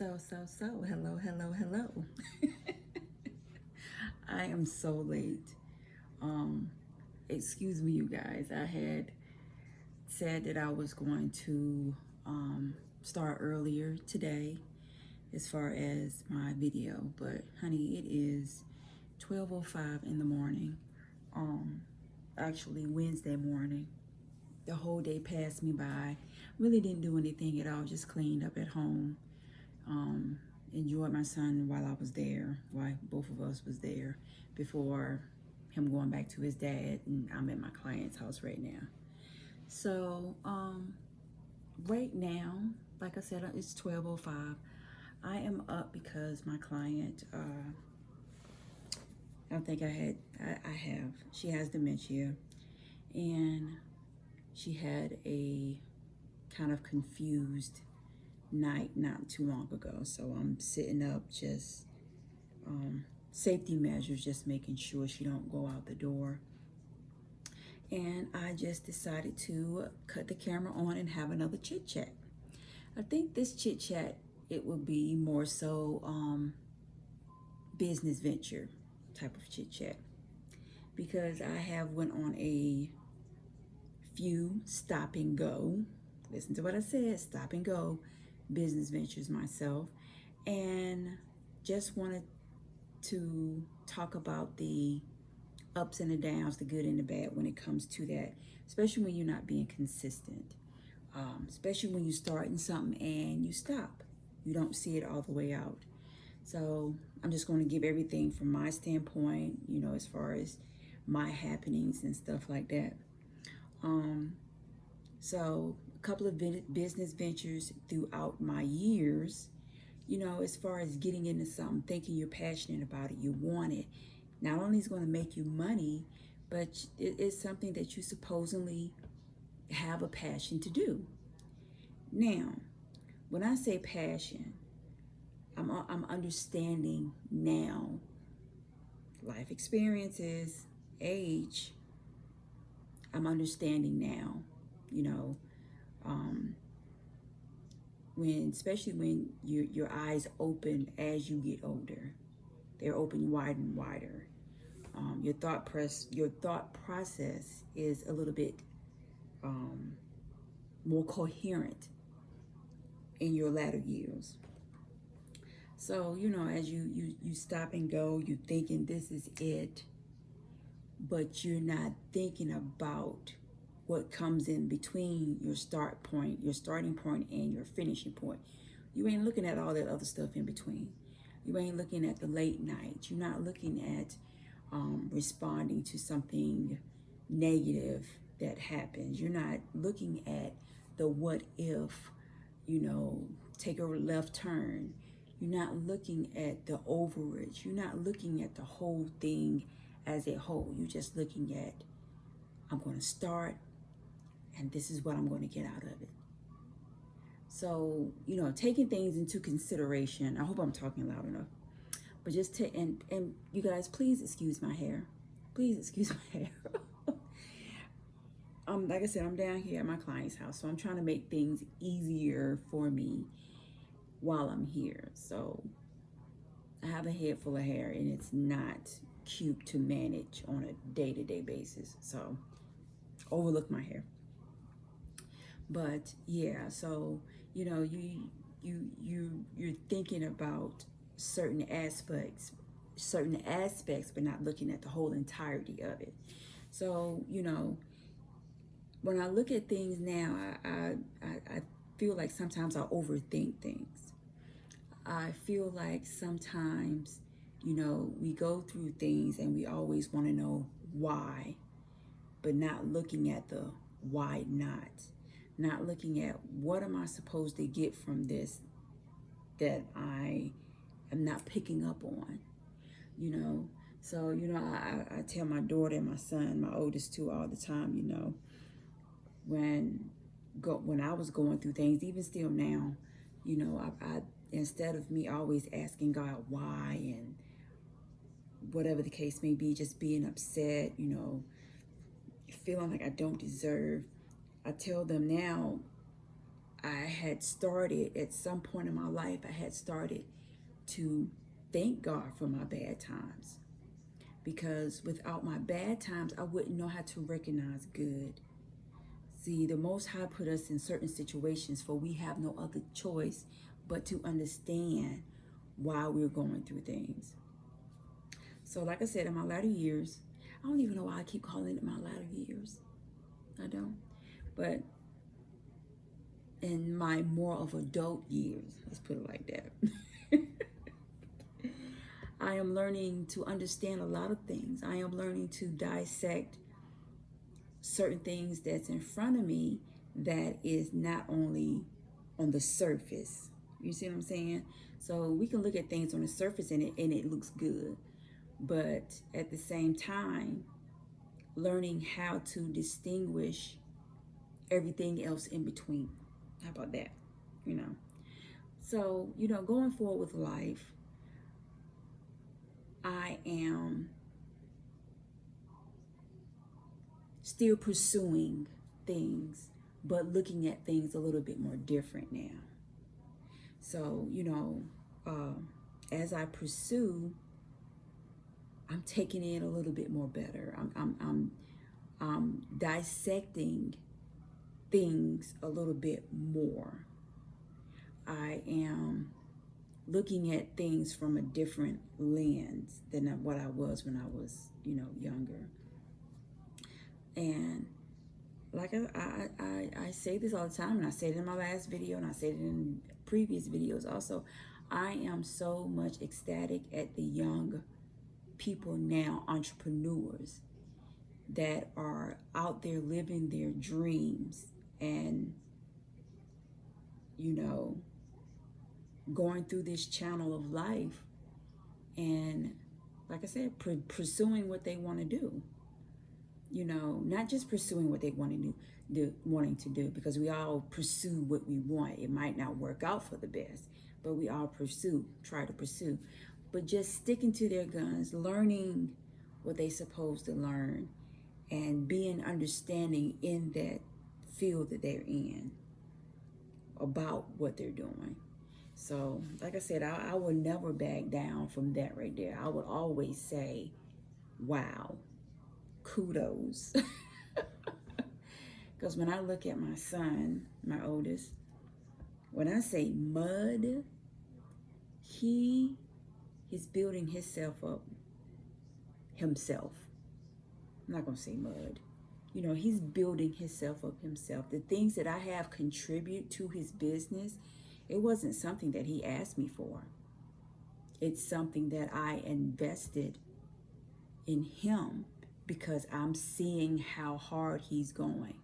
Hello. I am so late. Um, Excuse me, you guys. I had said that I was going to start earlier today as far as my video, but honey, it is 12:05 in the morning. Um, Actually, Wednesday morning. The whole day passed me by. Really didn't do anything at all, just cleaned up at home. um, Enjoyed my son while I was there, while both of us was there before him going back to his dad, and I'm at my client's house right now. So right now, like I said, it's 12:05. I am up because my client, I don't think I have, she has dementia, and she had a kind of confused night not too long ago. So I'm sitting up, just safety measures, just making sure she don't go out the door. And I just decided to cut the camera on and have another chit chat. I think this chit chat, it will be more so business venture type of chit chat, because I have went on a few stop and go. Listen to what I said, stop and go business ventures myself, and just wanted to talk about the ups and the downs, the good and the bad when it comes to that, especially when you're not being consistent, especially when you're starting something and you stop. You don't see it all the way out. So I'm just going to give everything from my standpoint, as far as my happenings and stuff like that. So a couple of business ventures throughout my years, as far as getting into something, thinking you're passionate about it, you want it. Not only is it going to make you money, but it is something that you supposedly have a passion to do. Now, when I say passion, I'm understanding now, life experiences, age, I'm understanding now, especially when your eyes open as you get older. They're open wider and wider. Your thought process is a little bit more coherent in your latter years. So, as you stop and go, you're thinking this is it, but you're not thinking about what comes in between your starting point and your finishing point. You ain't looking at all that other stuff in between. You ain't looking at the late night. You're not looking at responding to something negative that happens. You're not looking at the what if, take a left turn. You're not looking at the overage. You're not looking at the whole thing as a whole. You're just looking at, I'm going to start, and this is what I'm going to get out of it. So, taking things into consideration. I hope I'm talking loud enough. But just and you guys, please excuse my hair. Please excuse my hair. Like I said, I'm down here at my client's house, so I'm trying to make things easier for me while I'm here. So I have a head full of hair, and it's not cute to manage on a day-to-day basis. So overlook my hair. But yeah, so you're thinking about certain aspects, but not looking at the whole entirety of it. So when I look at things now, I feel like sometimes I overthink things. I feel like sometimes we go through things and we always want to know why, but not looking at the why not looking at what am I supposed to get from this that I am not picking up on, So, I tell my daughter and my son, my oldest two, all the time, when I was going through things, even still now, I instead of me always asking God why and whatever the case may be, just being upset, feeling like I don't deserve, I tell them now, I had started at some point in my life, I had started to thank God for my bad times. Because without my bad times, I wouldn't know how to recognize good. See, the Most High put us in certain situations for we have no other choice but to understand why we're going through things. So like I said, in my latter years, I don't even know why I keep calling it my latter years. I don't. But in my more of adult years, let's put it like that, I am learning to understand a lot of things. I am learning to dissect certain things that's in front of me that is not only on the surface. You see what I'm saying? So we can look at things on the surface and it looks good. But at the same time, learning how to distinguish everything else in between. How about that? You know. So, going forward with life, I am still pursuing things, but looking at things a little bit more different now. So, as I pursue, I'm taking it a little bit more better. I'm dissecting things a little bit more. I am looking at things from a different lens than what I was when I was, younger. And like I say this all the time, and I said it in my last video, and I said it in previous videos also, I am so much ecstatic at the young people now, entrepreneurs, that are out there living their dreams and, going through this channel of life and, like I said, pursuing what they want to do. Not just pursuing what they wanting to do, because we all pursue what we want. It might not work out for the best, but we all try to pursue. But just sticking to their guns, learning what they're supposed to learn, and being understanding in that field that they're in about what they're doing. So, like I said, I will never back down from that right there. I would always say, wow, kudos. Because when I look at my son, my oldest, when I say mud, he is building himself up himself. I'm not going to say mud. He's building himself up himself. The things that I have contribute to his business, it wasn't something that he asked me for. It's something that I invested in him because I'm seeing how hard he's going.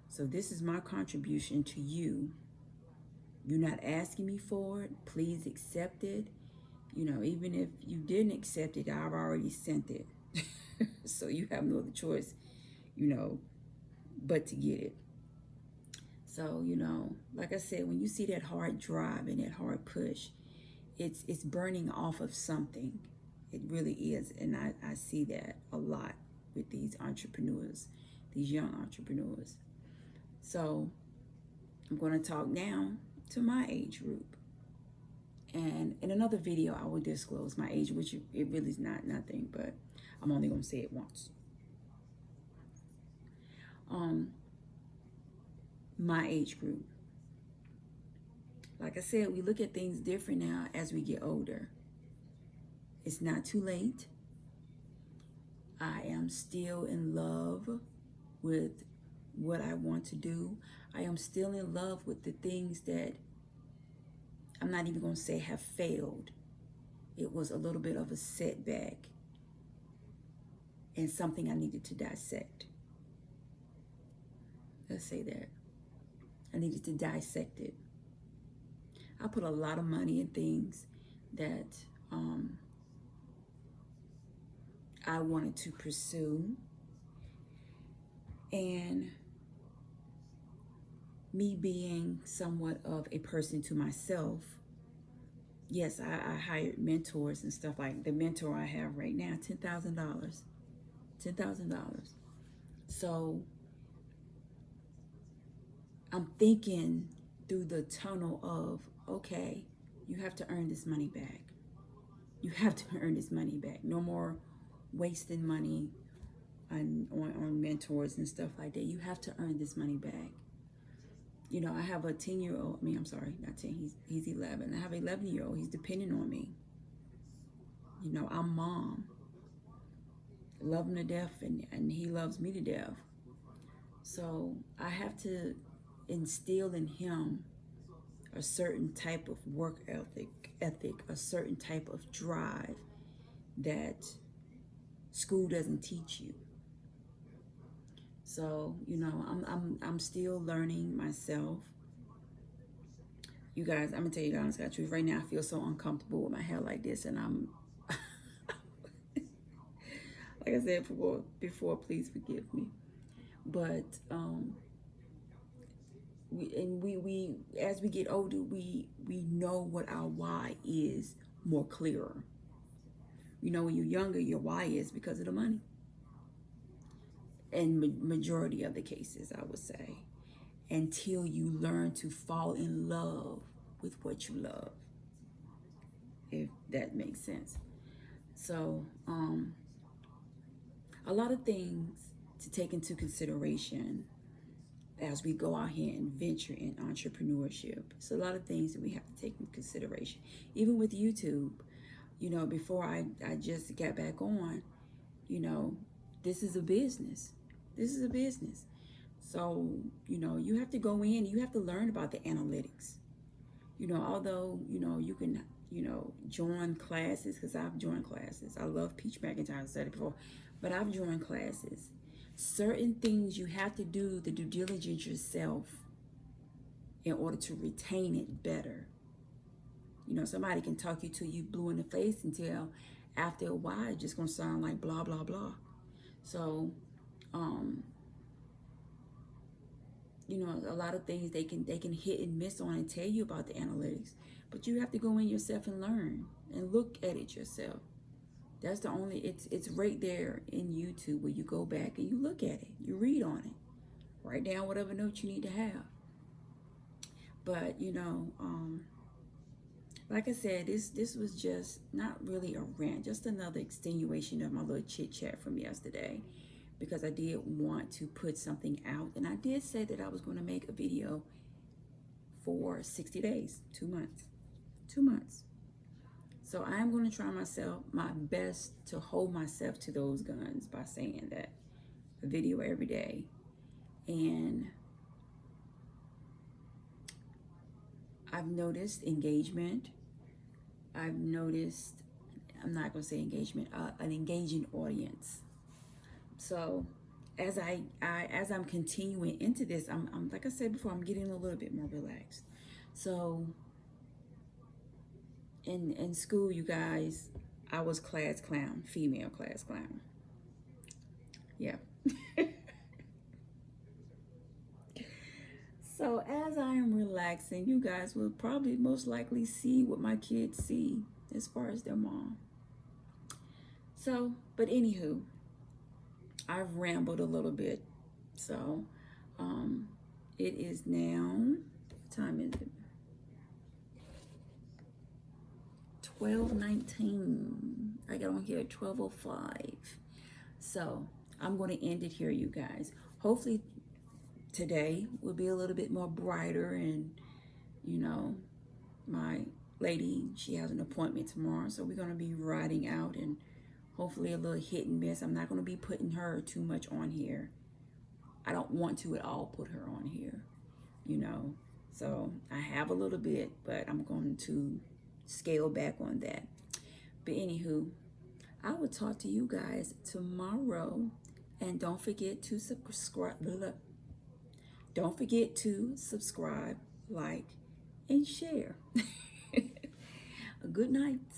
So this is my contribution to you. You're not asking me for it. Please accept it. Even if you didn't accept it, I've already sent it. So you have no other choice, but to get it. So, like I said, when you see that hard drive and that hard push, it's burning off of something. It really is. And I see that a lot with these entrepreneurs, these young entrepreneurs. So I'm going to talk now to my age group. And in another video, I will disclose my age, which it really is not nothing, but I'm only going to say it once. My age group. Like I said, we look at things different now as we get older. It's not too late. I am still in love with what I want to do. I am still in love with the things that I'm not even going to say have failed. It was a little bit of a setback and something I needed to dissect. Let's say that. I needed to dissect it. I put a lot of money in things that I wanted to pursue. And me being somewhat of a person to myself, yes, I hired mentors and stuff. Like the mentor I have right now, $10,000. $10,000. So I'm thinking through the tunnel of, okay, you have to earn this money back. You have to earn this money back. No more wasting money on mentors and stuff like that. You have to earn this money back. You know, I have a 10-year-old. I mean, I'm sorry, not 10. He's 11. I have an 11-year-old. He's depending on me. You know, I'm mom. Love him to death, and he loves me to death. So I have to instill in him a certain type of work ethic, a certain type of drive that school doesn't teach you. So, you know, I'm still learning myself. You guys, I'm gonna tell you the honest truth. Right now, I feel so uncomfortable with my hair like this, and I'm like I said before, please forgive me. But we as we get older, we know what our why is more clearer. You know, when you're younger, your why is because of the money. In majority of the cases, I would say, until you learn to fall in love with what you love, if that makes sense. So, a lot of things to take into consideration as we go out here and venture in entrepreneurship. So a lot of things that we have to take into consideration. Even with YouTube, you know, before I just got back on, you know, this is a business. This is a business. So, you know, you have to go in, you have to learn about the analytics. You know, although, you know, you can, you know, join classes, because I've joined classes. I love Peach McIntyre, I said it before, but I've joined classes. Certain things you have to do the due diligence yourself in order to retain it better. You know, somebody can talk you till you blue in the face until after a while it's just gonna sound like blah blah blah. So, you know, a lot of things they can hit and miss on and tell you about the analytics, but you have to go in yourself and learn and look at it yourself. That's the only, it's right there in YouTube where you go back and you look at it, you read on it, write down whatever notes you need to have. But, you know, like I said, this was just not really a rant, just another extenuation of my little chit chat from yesterday, because I did want to put something out, and I did say that I was going to make a video for 60 days, 2 months, 2 months. So I am going to try my best to hold myself to those guns by saying that a video every day. And I've noticed engagement. I've noticed, I'm not going to say engagement, an engaging audience. So as I'm continuing into this, I'm like I said before, I'm getting a little bit more relaxed. So in school, you guys, I was class clown, female class clown. Yeah. So as I am relaxing, you guys will probably most likely see what my kids see as far as their mom. So, but anywho, I've rambled a little bit. So, it is now, what time is it? 12:19. I got on here at 12:05. So I'm going to end it here, you guys. Hopefully today will be a little bit more brighter, and you know, my lady, she has an appointment tomorrow, so we're going to be riding out, and hopefully a little hit and miss. I'm not going to be putting her too much on here. I don't want to at all put her on here, you know. So I have a little bit, but I'm going to scale back on that. But anywho, I will talk to you guys tomorrow, and don't forget to subscribe. Don't forget to subscribe, like, and share. Good night.